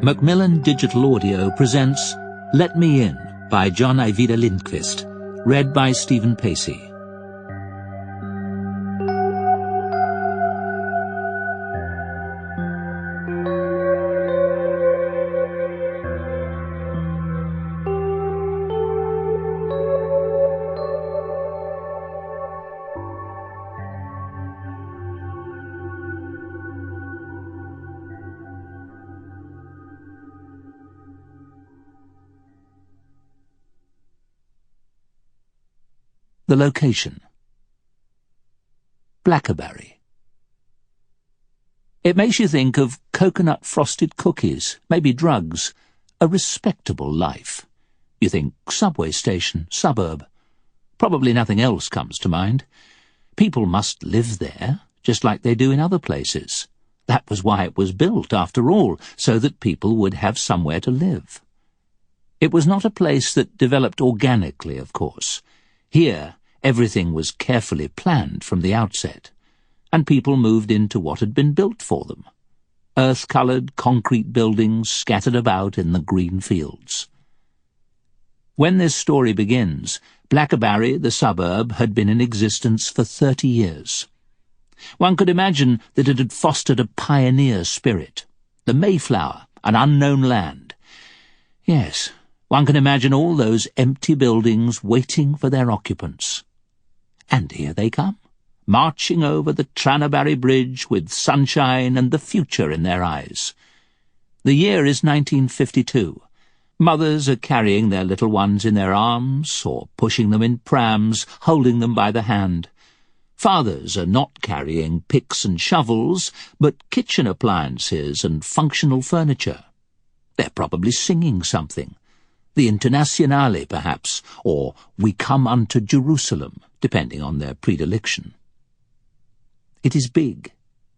Macmillan Digital Audio presents Let Me In by Ajvide Lindqvist, read by Stephen Pacey. The location. Blackeberg. It makes you think of coconut-frosted cookies, maybe drugs, a respectable life. You think subway station, suburb. Probably nothing else comes to mind. People must live there, just like they do in other places. That was why it was built, after all, so that people would have somewhere to live. It was not a place that developed organically, of course. Here, everything was carefully planned from the outset, and people moved into what had been built for them. Earth-coloured concrete buildings scattered about in the green fields. When this story begins, Blackeberg, the suburb, had been in existence for 30 years. One could imagine that it had fostered a pioneer spirit, the Mayflower, an unknown land. Yes, one can imagine all those empty buildings waiting for their occupants. And here they come, marching over the Tranarbury Bridge with sunshine and the future in their eyes. The year is 1952. Mothers are carrying their little ones in their arms, or pushing them in prams, holding them by the hand. Fathers are not carrying picks and shovels, but kitchen appliances and functional furniture. They're probably singing something. The Internationale, perhaps, or We Come Unto Jerusalem, depending on their predilection. It is big,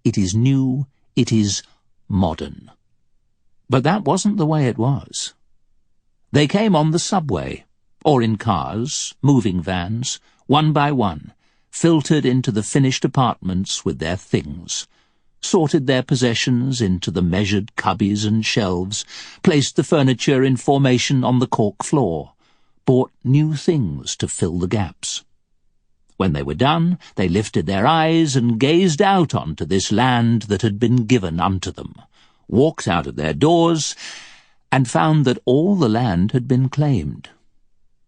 it is new, it is modern. But that wasn't the way it was. They came on the subway, or in cars, moving vans, one by one, filtered into the finished apartments with their things, sorted their possessions into the measured cubbies and shelves, placed the furniture in formation on the cork floor, bought new things to fill the gaps. When they were done, they lifted their eyes and gazed out onto this land that had been given unto them, walked out of their doors, and found that all the land had been claimed.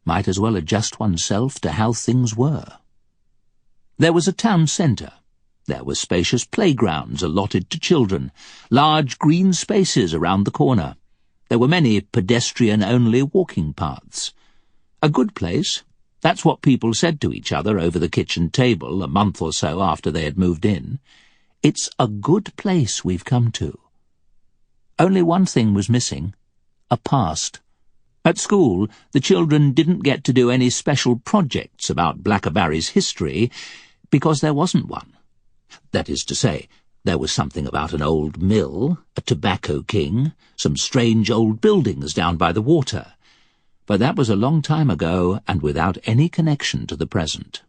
Might as well adjust oneself to how things were. There was a town centre. There were spacious playgrounds allotted to children, large green spaces around the corner. There were many pedestrian-only walking paths. A good place. That's what people said to each other over the kitchen table a month or so after they had moved in. It's a good place we've come to. Only one thing was missing: a past. At school, the children didn't get to do any special projects about Blackeberg's history because there wasn't one. That is to say, there was something about an old mill, a tobacco king, some strange old buildings down by the water. But that was a long time ago and without any connection to the present.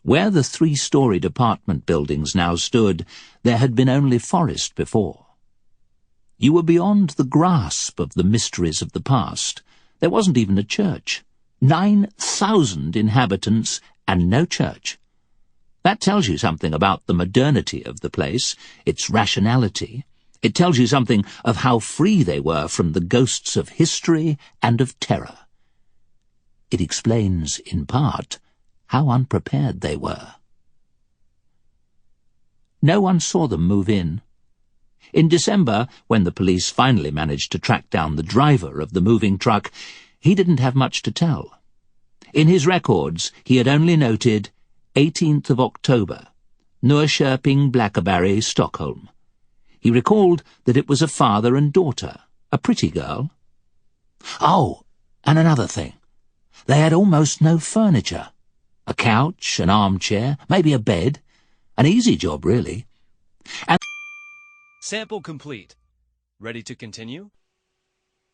Where the three-storied apartment buildings now stood, there had been only forest before. You were beyond the grasp of the mysteries of the past. There wasn't even a church. 9,000 inhabitants and no church. That tells you something about the modernity of the place, its rationality. It tells you something of how free they were from the ghosts of history and of terror. It explains, in part, how unprepared they were. No one saw them move in. In December, when the police finally managed to track down the driver of the moving truck, he didn't have much to tell. In his records, he had only noted 18th of October, Norrköping, Blackeberg, Stockholm. He recalled that it was a father and daughter, a pretty girl. Oh, and another thing. They had almost no furniture. A couch, an armchair, maybe a bed. An easy job, really. And Sample complete. Ready to continue?